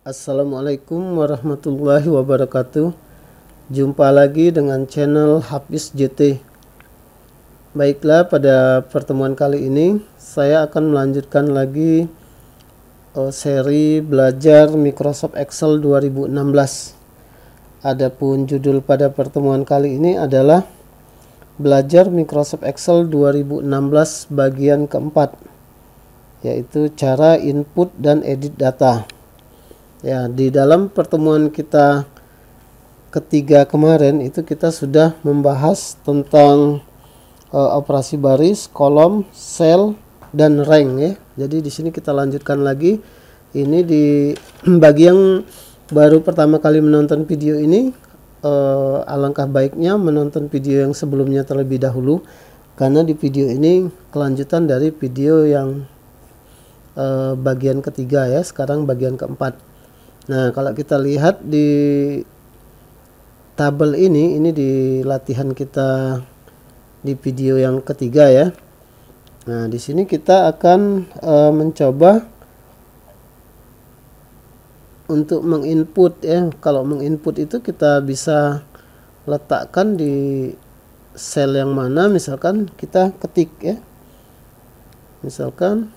Assalamualaikum warahmatullahi wabarakatuh. Jumpa lagi dengan channel Hafiz JT. Baiklah, pada pertemuan kali ini saya akan melanjutkan lagi seri belajar Microsoft Excel 2016. Adapun judul pada pertemuan kali ini adalah belajar Microsoft Excel 2016 bagian keempat, yaitu cara input dan edit data. Ya, di dalam pertemuan kita ketiga kemarin itu kita sudah membahas tentang operasi baris, kolom, sel, dan rank ya. Jadi di sini kita lanjutkan lagi. Ini di bagi yang baru pertama kali menonton video ini, alangkah baiknya menonton video yang sebelumnya terlebih dahulu, karena di video ini kelanjutan dari video yang bagian ketiga ya. Sekarang bagian keempat. Nah, kalau kita lihat di tabel ini di latihan kita di video yang ketiga ya. Nah, di sini kita akan mencoba untuk menginput ya. Kalau menginput itu kita bisa letakkan di sel yang mana, misalkan kita ketik ya. Misalkan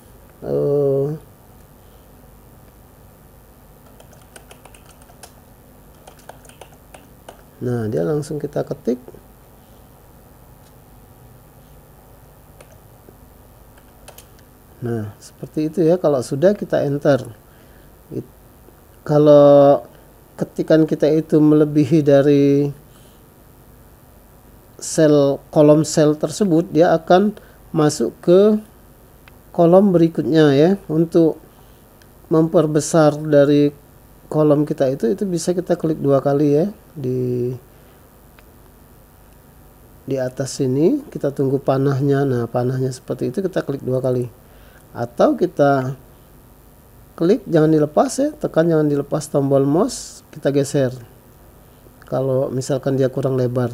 nah, dia langsung kita ketik. Nah, seperti itu ya. Kalau sudah, kita enter. Kalau ketikan kita itu melebihi dari kolom sel tersebut, dia akan masuk ke kolom berikutnya ya. Untuk memperbesar dari kolom kita itu bisa kita klik dua kali ya. Di atas sini kita tunggu panahnya. Nah, panahnya seperti itu, kita klik dua kali, atau kita klik jangan dilepas ya, tekan jangan dilepas tombol mouse, kita geser kalau misalkan dia kurang lebar.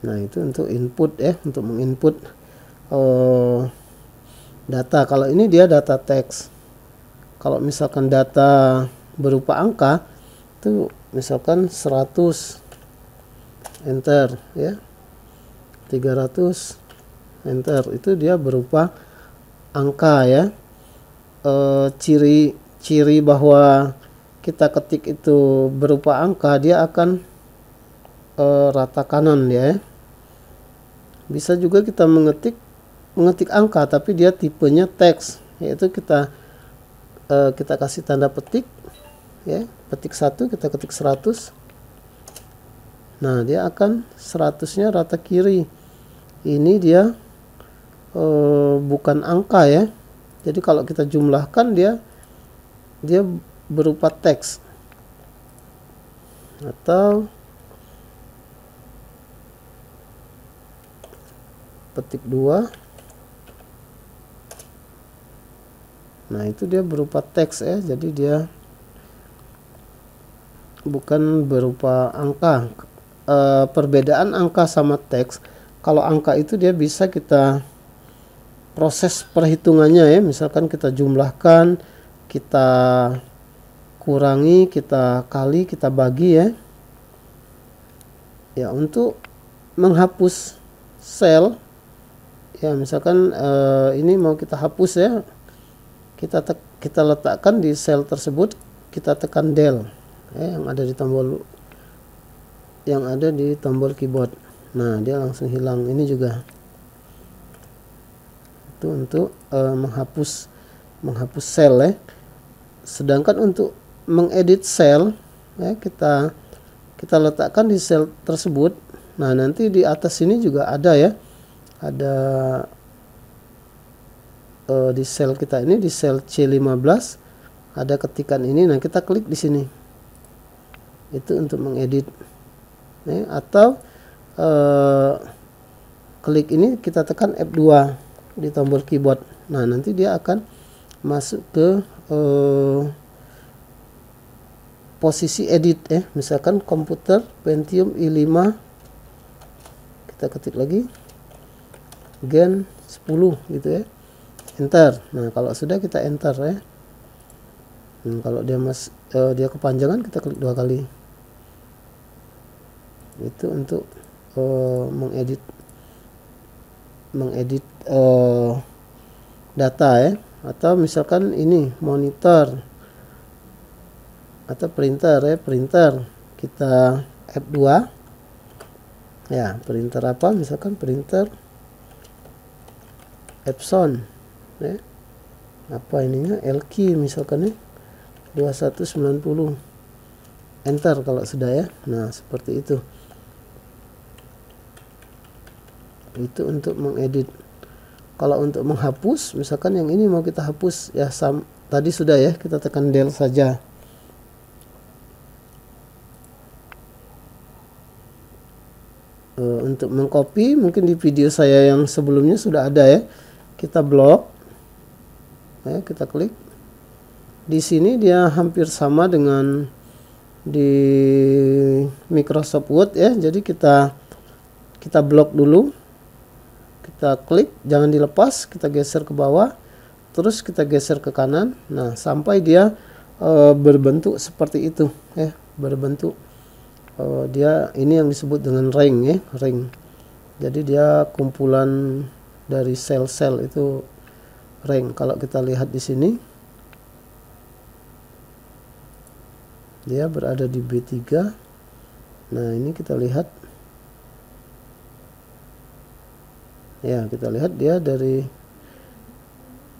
Nah, itu untuk input ya, untuk menginput data. Kalau ini dia data teks. Kalau misalkan data berupa angka itu misalkan 100, enter ya, 300, enter, itu dia berupa angka ya. Ciri bahwa kita ketik itu berupa angka, dia akan rata kanan ya. Bisa juga kita mengetik angka tapi dia tipenya teks, yaitu kita kasih tanda petik ya, petik 1, kita ketik 100. Nah, dia akan 100-nya rata kiri. Ini dia bukan angka ya. Jadi kalau kita jumlahkan, dia berupa teks. Atau petik 2. Nah, itu dia berupa teks ya. Jadi dia bukan berupa angka. Perbedaan angka sama teks, kalau angka itu dia bisa kita proses perhitungannya ya. Misalkan kita jumlahkan, kita kurangi, kita kali, kita bagi ya. Ya, untuk menghapus sel ya, misalkan ini mau kita hapus ya, kita letakkan di sel tersebut, kita tekan del ya, yang ada di tombol keyboard. Nah, dia langsung hilang. Ini juga itu untuk menghapus sel ya. Sedangkan untuk mengedit sel ya, kita letakkan di sel tersebut. Nah, nanti di atas sini juga ada ya, ada di sel kita ini, di sel C15 ada ketikan ini. Nah, kita klik di sini, itu untuk mengedit ya. Atau klik ini, kita tekan F2 di tombol keyboard. Nah, nanti dia akan masuk ke posisi edit ya. Misalkan komputer Pentium i5, kita ketik lagi Gen 10 gitu ya, enter. Nah, kalau sudah, kita enter ya. Kalau dia kepanjangan, kita klik 2 kali. Itu untuk mengedit data ya. Atau misalkan ini monitor atau printer ya, printer kita F2 ya. Printer apa, misalkan printer Epson ya. Apa ininya, LQ misalkan ya, 2190, enter kalau sudah ya. Nah seperti itu untuk mengedit. Kalau untuk menghapus, misalkan yang ini mau kita hapus ya, tadi sudah ya, kita tekan del saja. Untuk mengcopy, mungkin di video saya yang sebelumnya sudah ada ya. Kita blok ya, kita klik di sini. Dia hampir sama dengan di Microsoft Word ya. Jadi kita blok dulu, kita klik, jangan dilepas, kita geser ke bawah, terus kita geser ke kanan. Nah sampai dia berbentuk seperti itu ya, berbentuk dia ini yang disebut dengan ring ya, ring. Jadi dia kumpulan dari sel-sel, itu ring. Kalau kita lihat di sini, dia berada di B3. Nah ini kita lihat ya, kita lihat dia dari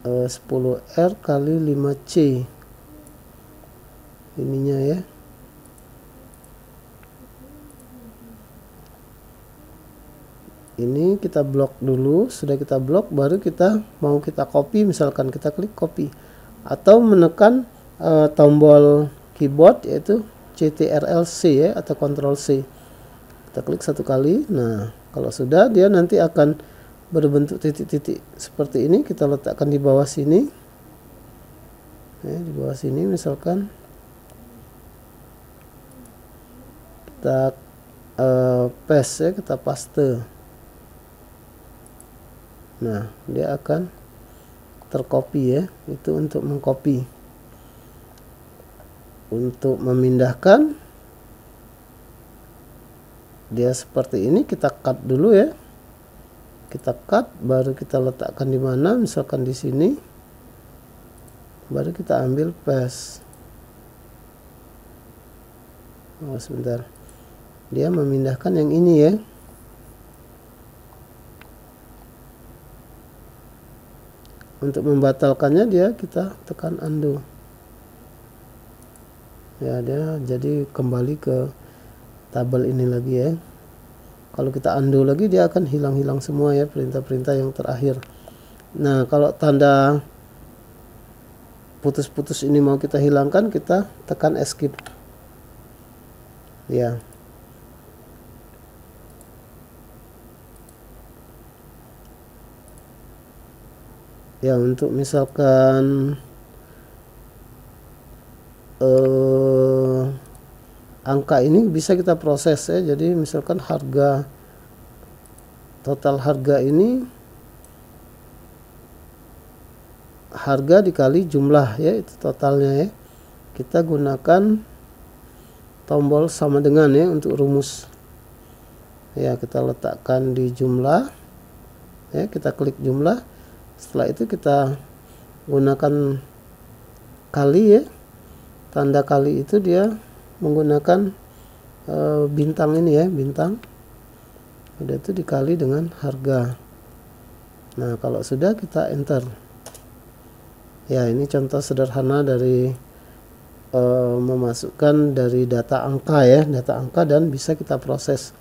10R kali 5C ininya ya. Ini kita blok dulu. Sudah kita blok, baru kita mau kita copy, misalkan kita klik copy atau menekan tombol keyboard yaitu CTRL-C ya, atau Ctrl C. Kita klik 1 kali. Nah kalau sudah, dia nanti akan berbentuk titik-titik seperti ini. Kita letakkan di bawah sini ya, di bawah sini misalkan kita paste ya, kita paste. Nah dia akan tercopy ya. Itu untuk mengcopy. Untuk memindahkan, dia seperti ini, kita cut dulu ya. Kita cut, baru kita letakkan di mana, misalkan di sini, baru kita ambil paste. Oh sebentar, dia memindahkan yang ini ya. Untuk membatalkannya, dia kita tekan undo ya, dia jadi kembali ke tabel ini lagi ya. Kalau kita undo lagi, dia akan hilang semua ya, perintah-perintah yang terakhir. Nah kalau tanda putus-putus ini mau kita hilangkan, kita tekan escape ya. Ya untuk misalkan angka ini bisa kita proses ya. Jadi misalkan total harga ini, harga dikali jumlah ya, itu totalnya ya. Kita gunakan tombol sama dengan ya untuk rumus ya. Kita letakkan di jumlah ya, kita klik jumlah. Setelah itu kita gunakan kali ya. Tanda kali itu dia menggunakan bintang ini ya, bintang. Udah itu dikali dengan harga. Nah kalau sudah, kita enter ya. Ini contoh sederhana dari memasukkan dari data angka ya, data angka, dan bisa kita proses.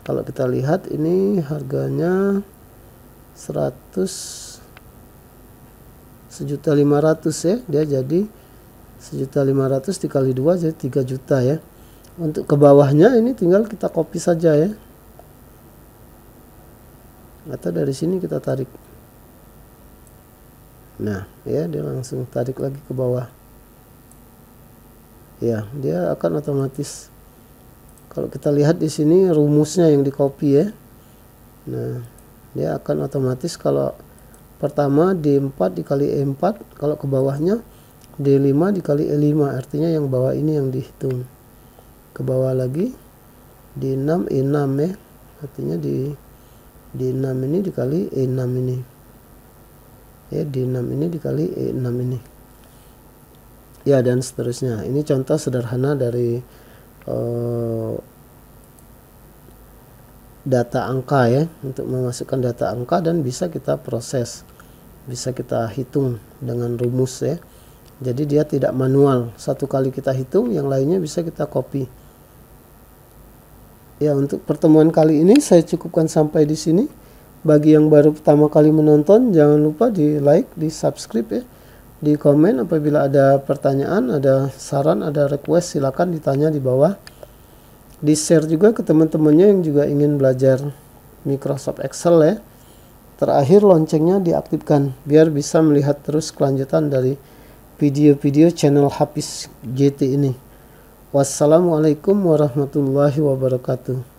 Kalau kita lihat ini harganya 1.500.000 ya, dia jadi 1.500.000 dikali 2 jadi 3 juta ya. Untuk ke bawahnya ini tinggal kita copy saja ya, atau dari sini kita tarik. Nah ya, dia langsung tarik lagi ke bawah ya, dia akan otomatis. Kalau kita lihat di sini rumusnya yang di copy ya. Nah dia akan otomatis, kalau pertama D4 dikali E4, kalau ke bawahnya D5 dikali E5, artinya yang bawah ini yang dihitung. Ke bawah lagi D6 E6 ya, artinya di D6 ini dikali E6 ini ya, D6 ini dikali E6 ini ya, dan seterusnya. Ini contoh sederhana dari data angka ya, untuk memasukkan data angka, dan bisa kita proses, bisa kita hitung dengan rumus ya. Jadi dia tidak manual, satu kali kita hitung, yang lainnya bisa kita copy. Ya, untuk pertemuan kali ini saya cukupkan sampai di sini. Bagi yang baru pertama kali menonton, jangan lupa di like, di subscribe ya, di komen. Apabila ada pertanyaan, ada saran, ada request, silakan ditanya di bawah. Di share juga ke teman-temannya yang juga ingin belajar Microsoft Excel ya. Terakhir loncengnya diaktifkan biar bisa melihat terus kelanjutan dari video-video channel Hafiz JT ini. Wassalamualaikum warahmatullahi wabarakatuh.